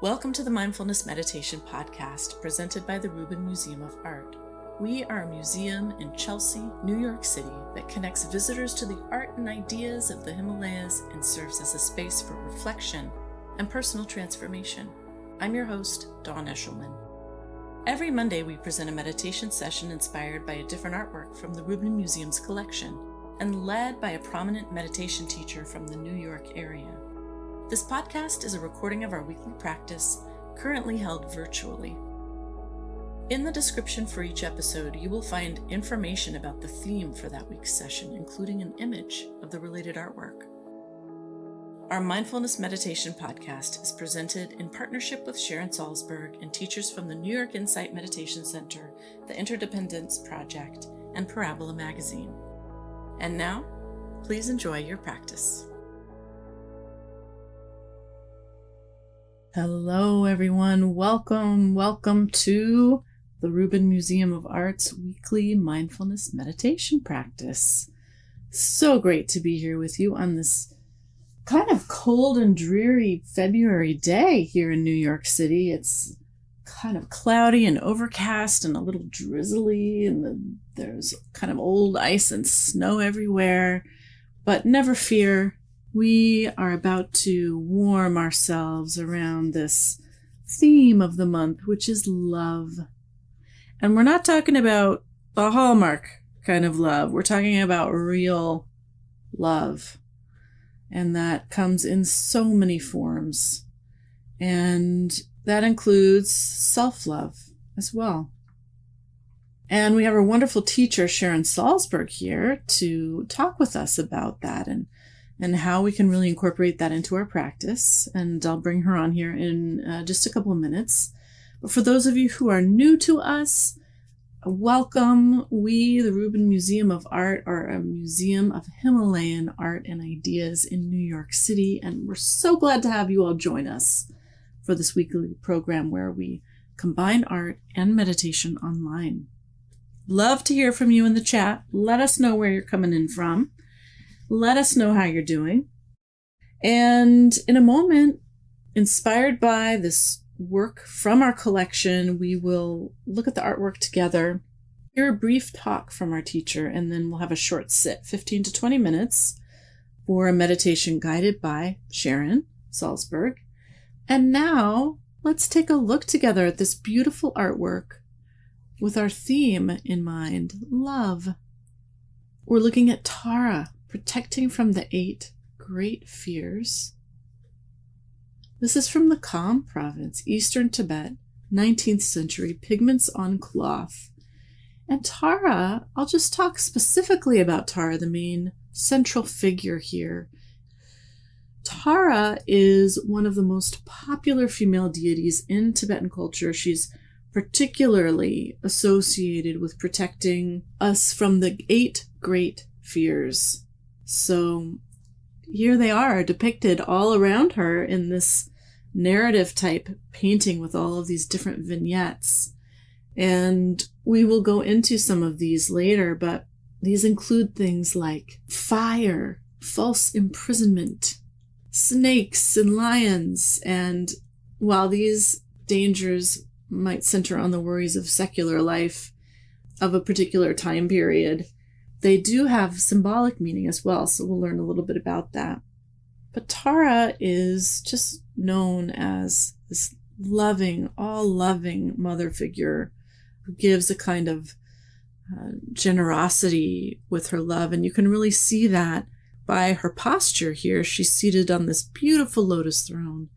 Welcome to the Mindfulness Meditation Podcast presented by the Rubin Museum of Art. We are a museum in Chelsea, New York City that connects visitors to the art and ideas of the Himalayas and serves as a space for reflection and personal transformation. I'm your host, Dawn Eshelman. Every Monday we present a meditation session inspired by a different artwork from the Rubin Museum's collection and led by a prominent meditation teacher from the New York area. This podcast is a recording of our weekly practice, currently held virtually. In the description for each episode, you will find information about the theme for that week's session, including an image of the related artwork. Our Mindfulness Meditation Podcast is presented in partnership with Sharon Salzberg and teachers from the New York Insight Meditation Center, the Interdependence Project, and Parabola Magazine. And now, please enjoy your practice. Hello, everyone. Welcome to the Rubin Museum of Art's weekly mindfulness meditation practice. So great to be here with you on this kind of cold and dreary February day here in New York City. It's kind of cloudy and overcast and a little drizzly, and there's kind of old ice and snow everywhere. But never fear. We are about to warm ourselves around this theme of the month, which is love. And we're not talking about a Hallmark kind of love. We're talking about real love. And that comes in so many forms. And that includes self-love as well. And we have our wonderful teacher, Sharon Salzberg, here to talk with us about that and how we can really incorporate that into our practice. And I'll bring her on here in just a couple of minutes. But for those of you who are new to us, welcome. We, the Rubin Museum of Art, are a museum of Himalayan art and ideas in New York City. And we're so glad to have you all join us for this weekly program where we combine art and meditation online. Love to hear from you in the chat. Let us know where you're coming in from. Let us know how you're doing. And in a moment, inspired by this work from our collection, we will look at the artwork together, hear a brief talk from our teacher, and then we'll have a short sit, 15 to 20 minutes, for a meditation guided by Sharon Salzberg. And now, let's take a look together at this beautiful artwork with our theme in mind, love. We're looking at Tara, protecting from the 8 great fears. This is from the Kham province, eastern Tibet, 19th century, pigments on cloth. And Tara, I'll just talk specifically about Tara, the main central figure here. Tara is one of the most popular female deities in Tibetan culture. She's particularly associated with protecting us from the 8 great fears. So here they are depicted all around her in this narrative type painting with all of these different vignettes. And we will go into some of these later, but these include things like fire, false imprisonment, snakes and lions. And while these dangers might center on the worries of secular life of a particular time period, they do have symbolic meaning as well, so we'll learn a little bit about that. But Tara is just known as this loving, all-loving mother figure who gives a kind of generosity with her love, and you can really see that by her posture here. She's seated on this beautiful lotus throne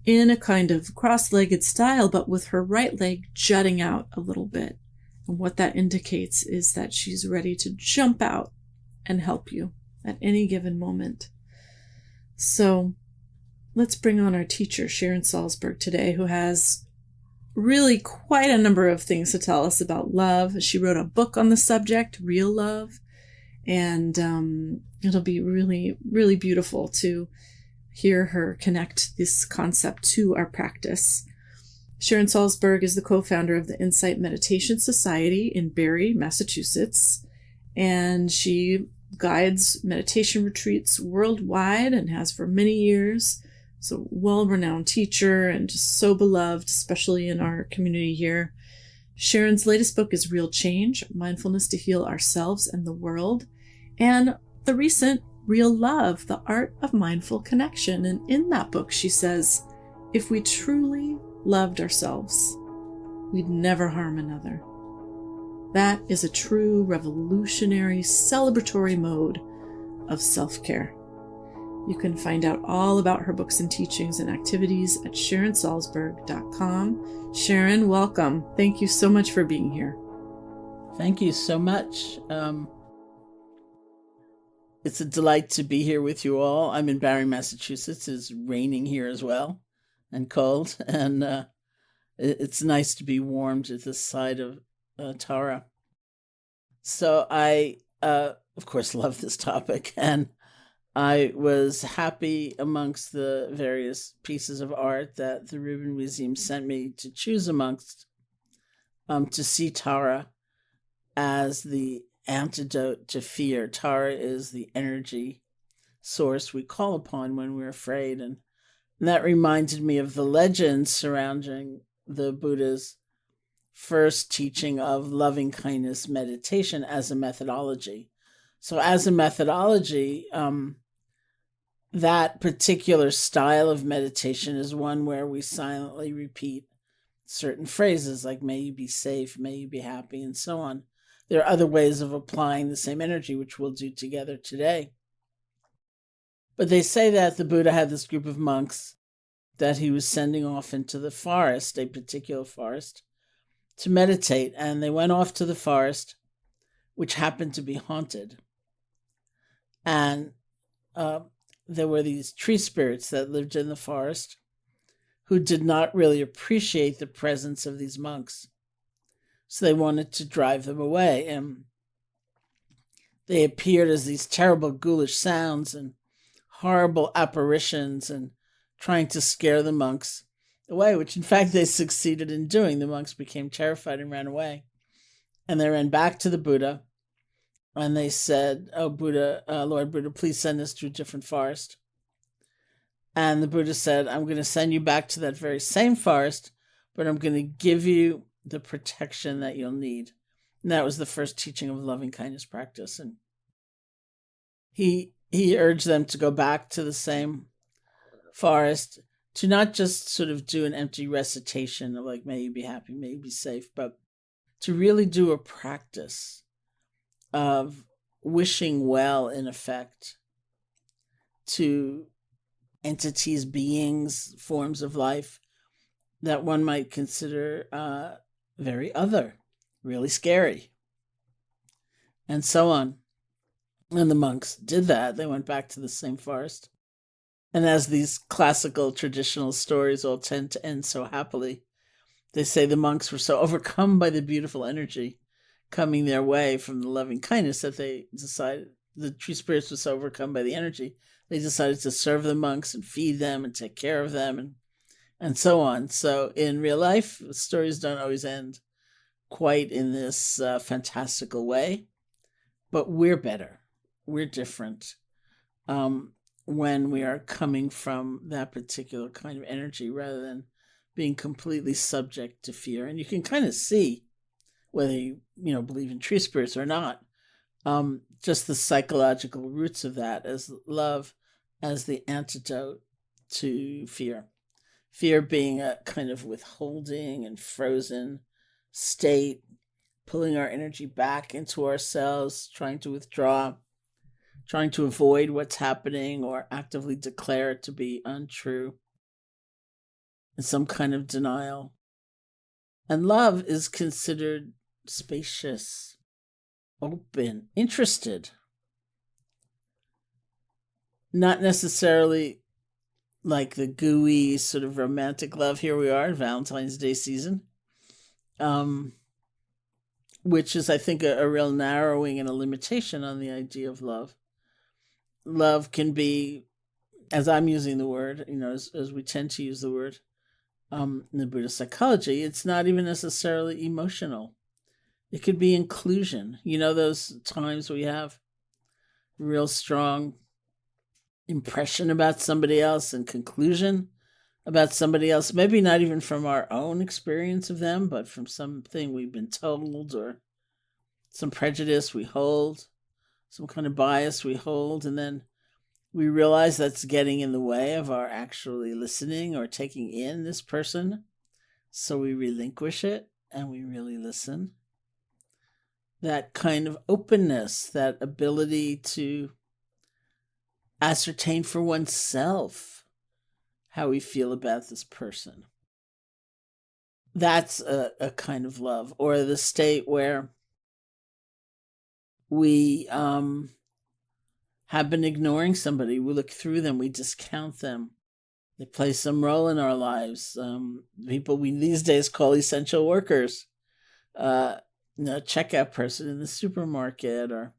in a kind of cross-legged style, but with her right leg jutting out a little bit. And what that indicates is that she's ready to jump out and help you at any given moment. So let's bring on our teacher, Sharon Salzberg, today, who has really quite a number of things to tell us about love. She wrote a book on the subject, Real Love, and it'll be really, really beautiful to hear her connect this concept to our practice. Sharon Salzberg is the co-founder of the Insight Meditation Society in Barre, Massachusetts, and she guides meditation retreats worldwide and has for many years So well-renowned teacher and just so beloved, especially in our community here. Sharon's latest book is Real Change, Mindfulness to Heal Ourselves and the World, and the recent Real Love, The Art of Mindful Connection. And in that book, she says, if we truly loved ourselves, we'd never harm another. That is a true revolutionary, celebratory mode of self-care. You can find out all about her books and teachings and activities at SharonSalzberg.com. Sharon, welcome. Thank you so much for being here. Thank you so much. It's a delight to be here with you all. I'm in Barre, Massachusetts. It's raining here as well and cold. And it's nice to be warmed at this side of Tara. So I, of course, love this topic. And I was happy amongst the various pieces of art that the Rubin Museum sent me to choose amongst to see Tara as the antidote to fear. Tara is the energy source we call upon when we're afraid. And that reminded me of the legends surrounding the Buddha's first teaching of loving kindness meditation as a methodology. So as a methodology, that particular style of meditation is one where we silently repeat certain phrases like, may you be safe, may you be happy, and so on. There are other ways of applying the same energy, which we'll do together today. But they say that the Buddha had this group of monks that he was sending off into the forest, a particular forest, to meditate. And they went off to the forest, which happened to be haunted. And there were these tree spirits that lived in the forest who did not really appreciate the presence of these monks. So they wanted to drive them away. And they appeared as these terrible ghoulish sounds and horrible apparitions and trying to scare the monks away, which in fact they succeeded in doing. The monks became terrified and ran away. And they ran back to the Buddha and they said, oh, Buddha, Lord Buddha, please send us to a different forest. And the Buddha said, I'm going to send you back to that very same forest, but I'm going to give you the protection that you'll need. And that was the first teaching of loving kindness practice. And he urged them to go back to the same forest, to not just sort of do an empty recitation of like, may you be happy, may you be safe, but to really do a practice of wishing well, in effect, to entities, beings, forms of life that one might consider very other, really scary, and so on. And the monks did that. They went back to the same forest. And as these classical traditional stories all tend to end so happily, they say the monks were so overcome by the beautiful energy coming their way from the loving kindness that they decided, the tree spirits were so overcome by the energy, they decided to serve the monks and feed them and take care of them and so on. So in real life, stories don't always end quite in this fantastical way, but we're better. We're different when we are coming from that particular kind of energy rather than being completely subject to fear. And you can kind of see whether you believe in tree spirits or not, just the psychological roots of that as love as the antidote to fear. Fear being a kind of withholding and frozen state, pulling our energy back into ourselves, trying to withdraw, trying to avoid what's happening or actively declare it to be untrue, in some kind of denial. And love is considered spacious, open, interested. Not necessarily like the gooey sort of romantic love. Here we are, Valentine's Day season, which is, I think, a real narrowing and a limitation on the idea of love. Love can be, as I'm using the word, as we tend to use the word in the Buddhist psychology, it's not even necessarily emotional. It could be inclusion. Those times we have real strong impression about somebody else and conclusion about somebody else, maybe not even from our own experience of them, but from something we've been told, or some prejudice we hold, some kind of bias we hold, and then we realize that's getting in the way of our actually listening or taking in this person. So we relinquish it and we really listen. That kind of openness, that ability to ascertain for oneself how we feel about this person. That's a kind of love. Or the state where we have been ignoring somebody. We look through them, we discount them. They play some role in our lives. People we these days call essential workers. Checkout person in the supermarket, or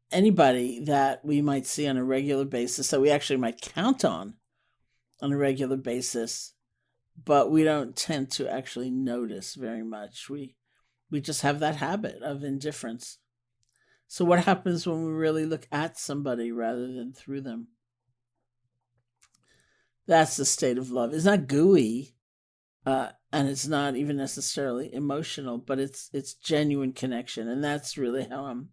anybody that we might see on a regular basis, that we actually might count on a regular basis, but we don't tend to actually notice very much. We just have that habit of indifference. So what happens when we really look at somebody rather than through them? That's the state of love. It's not gooey, and it's not even necessarily emotional, but it's genuine connection, and that's really how I'm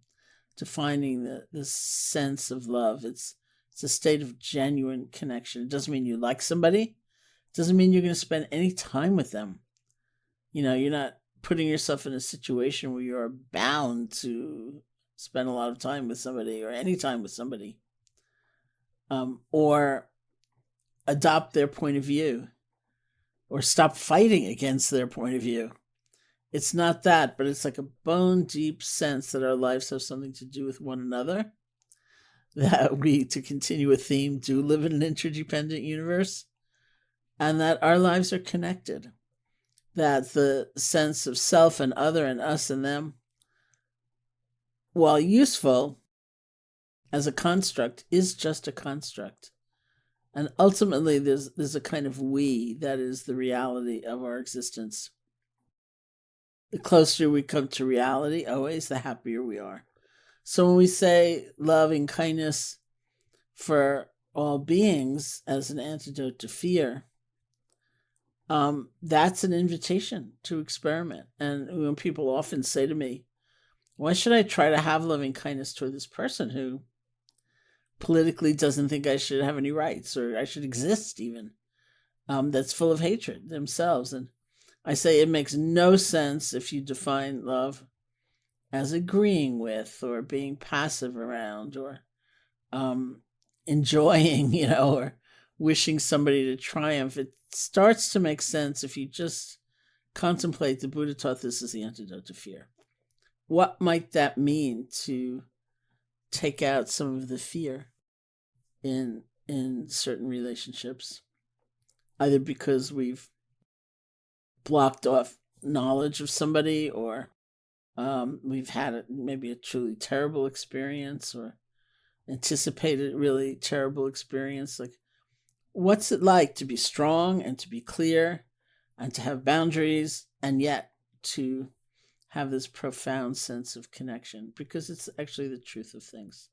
defining the sense of love. It's a state of genuine connection. It doesn't mean you like somebody. It doesn't mean you're going to spend any time with them. You're not putting yourself in a situation where you're bound to spend a lot of time with somebody or any time with somebody, or adopt their point of view, or stop fighting against their point of view. It's not that, but it's like a bone deep sense that our lives have something to do with one another, that we, to continue a theme, do live in an interdependent universe, and that our lives are connected, that the sense of self and other and us and them, while useful as a construct, is just a construct. And ultimately, there's a kind of we that is the reality of our existence. The closer we come to reality, always, the happier we are. So when we say loving kindness for all beings as an antidote to fear, that's an invitation to experiment. And when people often say to me, why should I try to have loving kindness toward this person who politically doesn't think I should have any rights, or I should exist even, that's full of hatred themselves? And I say it makes no sense if you define love as agreeing with, or being passive around, or enjoying, or wishing somebody to triumph. It starts to make sense if you just contemplate the Buddha taught this as the antidote to fear. What might that mean to take out some of the fear in certain relationships, either because we've blocked off knowledge of somebody, or we've had maybe a truly terrible experience, or anticipated a really terrible experience. Like, what's it like to be strong and to be clear and to have boundaries, and yet to have this profound sense of connection? Because it's actually the truth of things.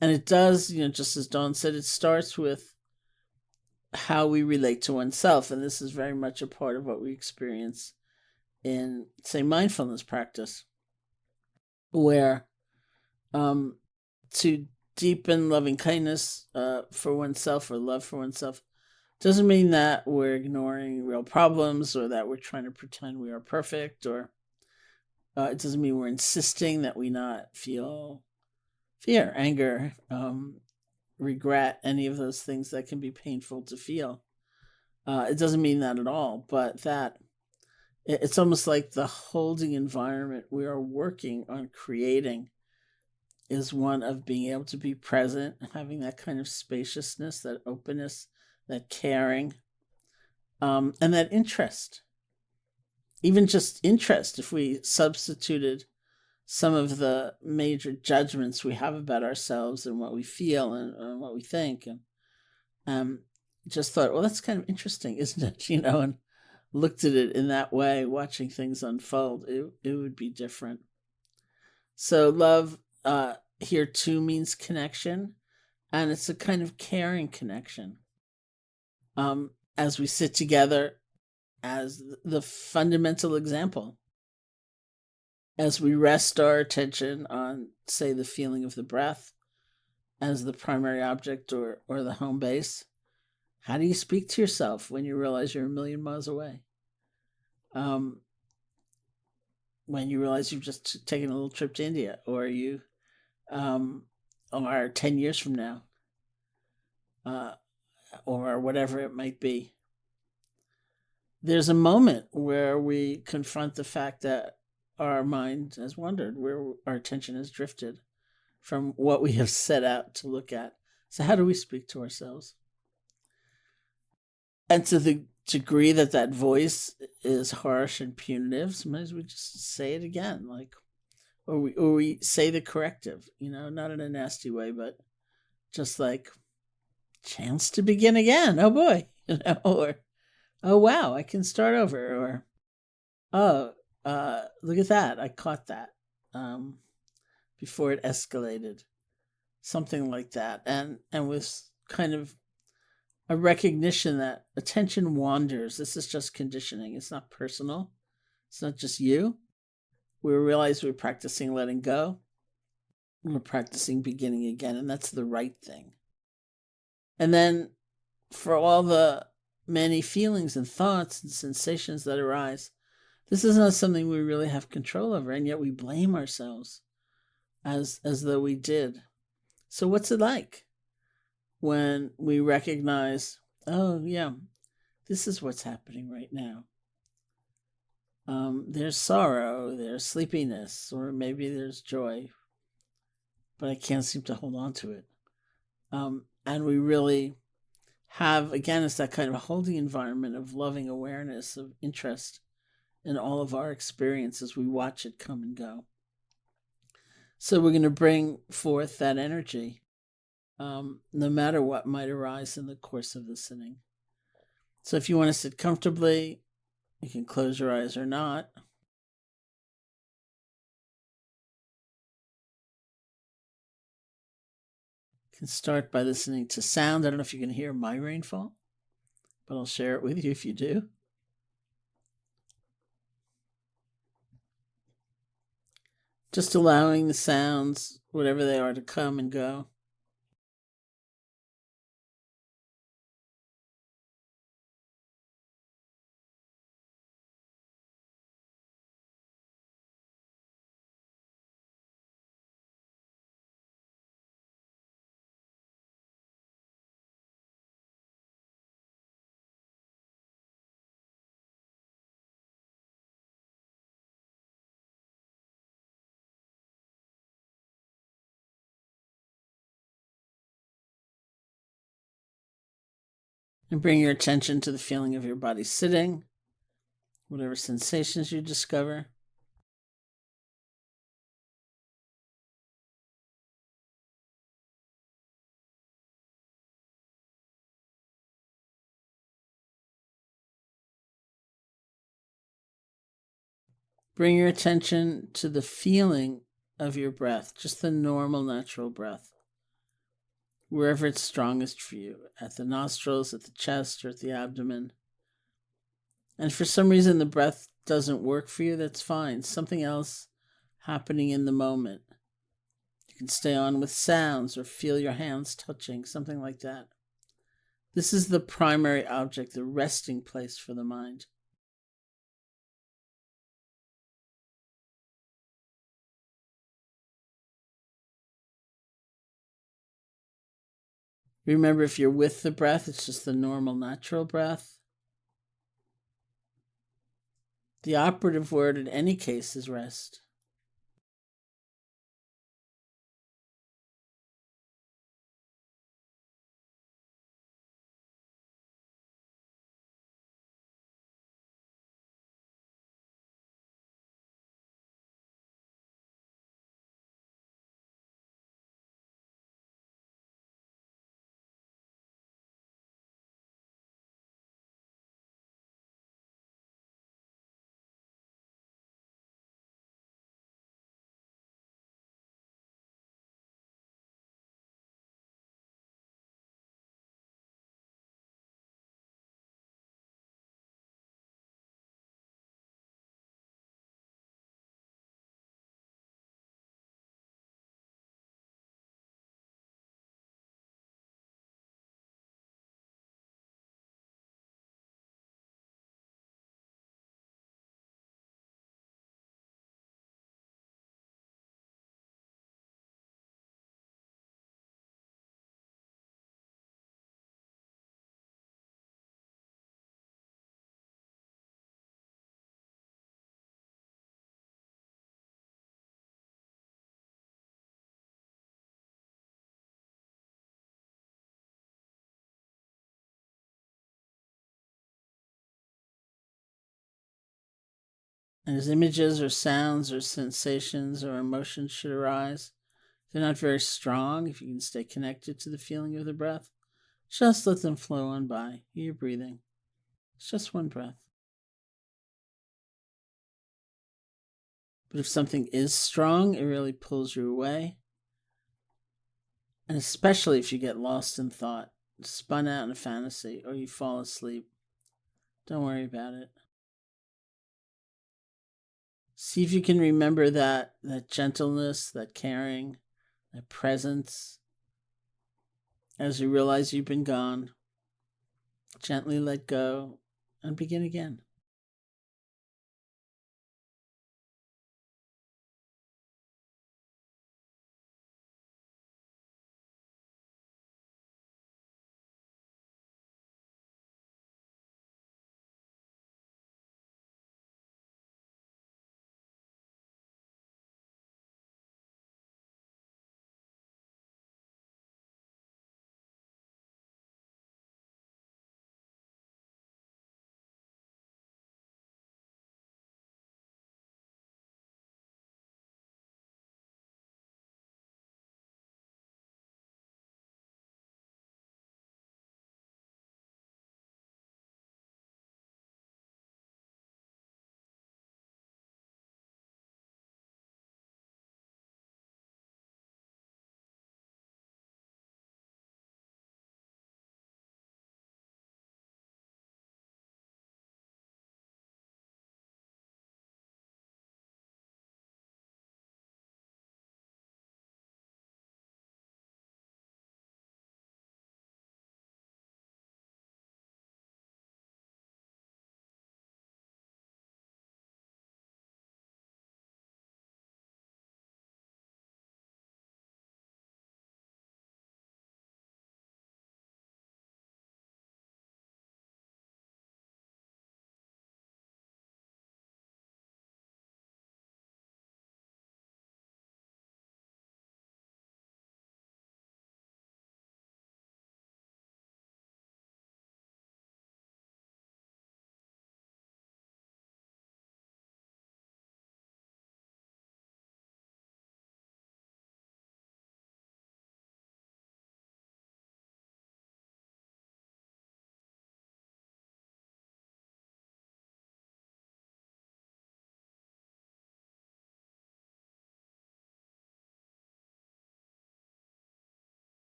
And it does, just as Dawn said, it starts with how we relate to oneself. And this is very much a part of what we experience in, say, mindfulness practice, where to deepen loving kindness for oneself, or love for oneself, doesn't mean that we're ignoring real problems, or that we're trying to pretend we are perfect, or it doesn't mean we're insisting that we not feel fear, anger, regret, any of those things that can be painful to feel. It doesn't mean that at all, but that it's almost like the holding environment we are working on creating is one of being able to be present, having that kind of spaciousness, that openness, that caring, and that interest. Even just interest, if we substituted some of the major judgments we have about ourselves and what we feel and what we think, and just thought, well, that's kind of interesting, isn't it? And looked at it in that way, watching things unfold, it would be different. So love here too means connection, And it's a kind of caring connection. As we sit together as the fundamental example, as we rest our attention on, say, the feeling of the breath as the primary object or the home base, how do you speak to yourself when you realize you're a million miles away? When you realize you've just taken a little trip to India, or you are 10 years from now, or whatever it might be. There's a moment where we confront the fact that our mind has wandered, where our attention has drifted from what we have set out to look at. So, how do we speak to ourselves? And to the degree that that voice is harsh and punitive, sometimes we just say it again, like, or we say the corrective, not in a nasty way, but just like, chance to begin again. Oh boy, or oh wow, I can start over, or oh, look at that, I caught that before it escalated, something like that, and with kind of a recognition that attention wanders. This is just conditioning. It's not personal. It's not just you. We realize we're practicing letting go. We're practicing beginning again, and that's the right thing. And then for all the many feelings and thoughts and sensations that arise, this is not something we really have control over, and yet we blame ourselves as though we did. So what's it like when we recognize, oh yeah, this is what's happening right now? There's sorrow, there's sleepiness, or maybe there's joy, but I can't seem to hold on to it. And we really have, again, it's that kind of holding environment of loving awareness, of interest in all of our experience as we watch it come and go. So we're going to bring forth that energy, no matter what might arise in the course of the sitting. So if you want to sit comfortably, you can close your eyes or not. You can start by listening to sound. I don't know if you can hear my rainfall, but I'll share it with you if you do. Just allowing the sounds, whatever they are, to come and go. And bring your attention to the feeling of your body sitting, whatever sensations you discover. Bring your attention to the feeling of your breath, just the normal, natural breath, wherever it's strongest for you, at the nostrils, at the chest, or at the abdomen. And if for some reason the breath doesn't work for you, that's fine. Something else happening in the moment. You can stay on with sounds or feel your hands touching, something like that. This is the primary object, the resting place for the mind. Remember, if you're with the breath, it's just the normal, natural breath. The operative word in any case is rest. And as images or sounds or sensations or emotions should arise, they're not very strong. If you can stay connected to the feeling of the breath, just let them flow on by. You're breathing. It's just one breath. But if something is strong, it really pulls you away. And especially if you get lost in thought, spun out in a fantasy, or you fall asleep, don't worry about it. See if you can remember that gentleness, that caring, that presence. As you realize you've been gone, gently let go and begin again.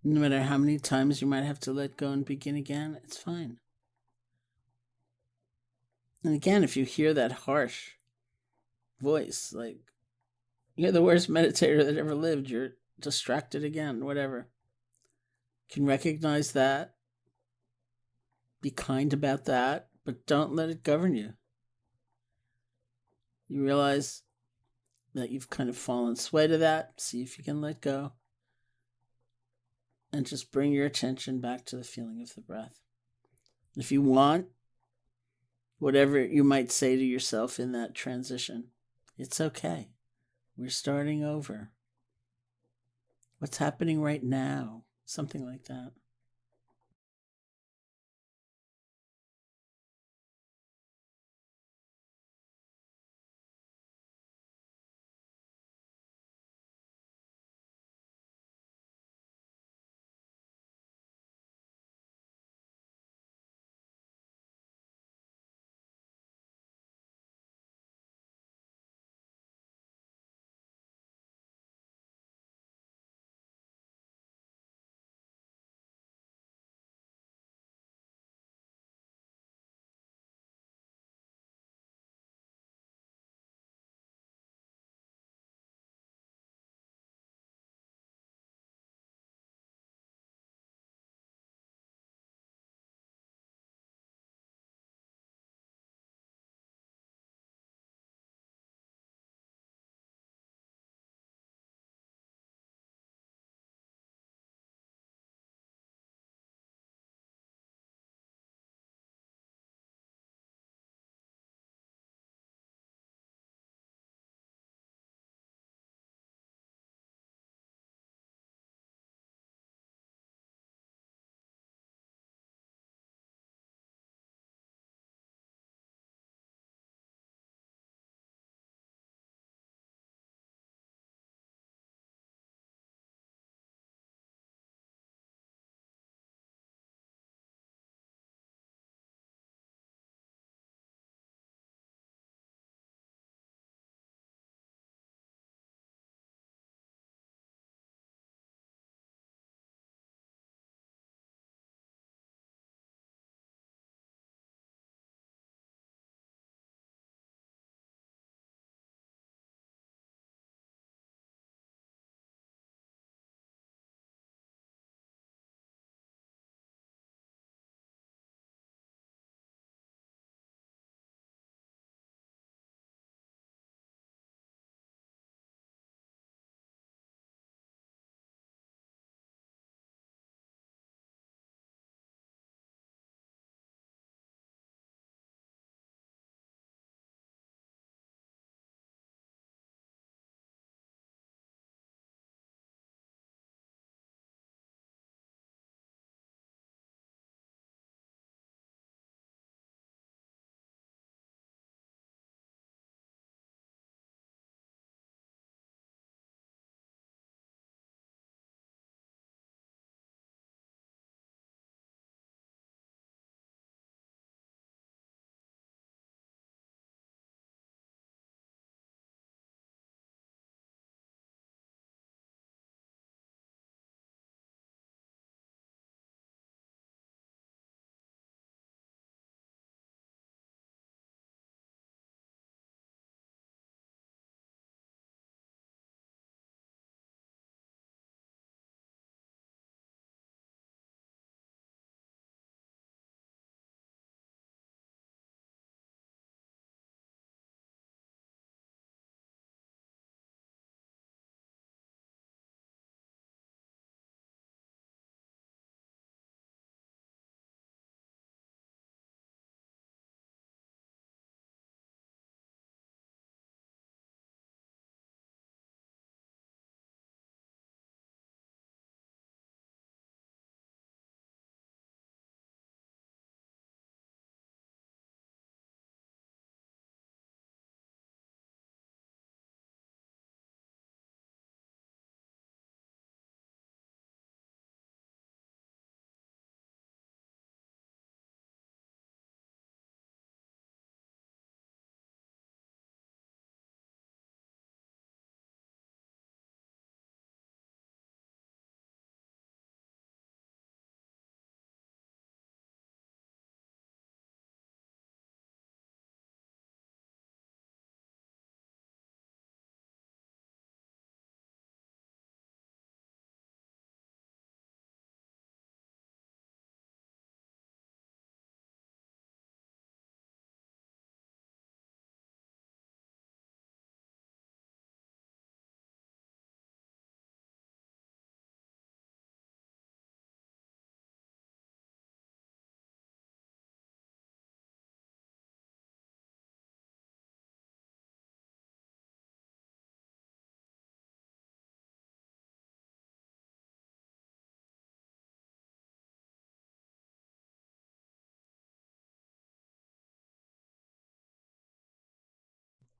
No matter how many times you might have to let go and begin again, it's fine. And again, if you hear that harsh voice, like you're the worst meditator that ever lived, you're distracted again, whatever, you can recognize that, be kind about that, but don't let it govern you. You realize that you've kind of fallen sway to that. See if you can let go and just bring your attention back to the feeling of the breath. If you want, whatever you might say to yourself in that transition, it's okay. We're starting over. What's happening right now? Something like that.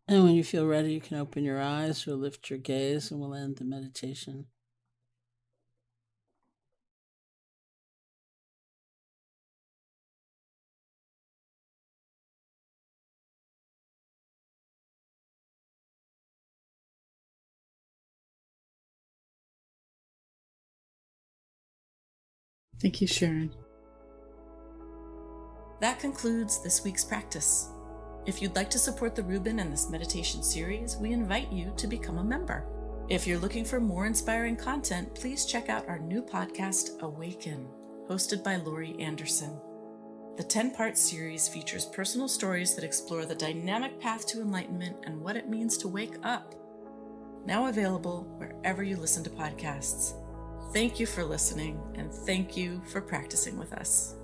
And when you feel ready, you can open your eyes or lift your gaze, and we'll end the meditation. Thank you, Sharon. That concludes this week's practice. If you'd like to support the Rubin and this meditation series, we invite you to become a member. If you're looking for more inspiring content, please check out our new podcast, Awaken, hosted by Laurie Anderson. The 10-part series features personal stories that explore the dynamic path to enlightenment and what it means to wake up. Now available wherever you listen to podcasts. Thank you for listening, and thank you for practicing with us.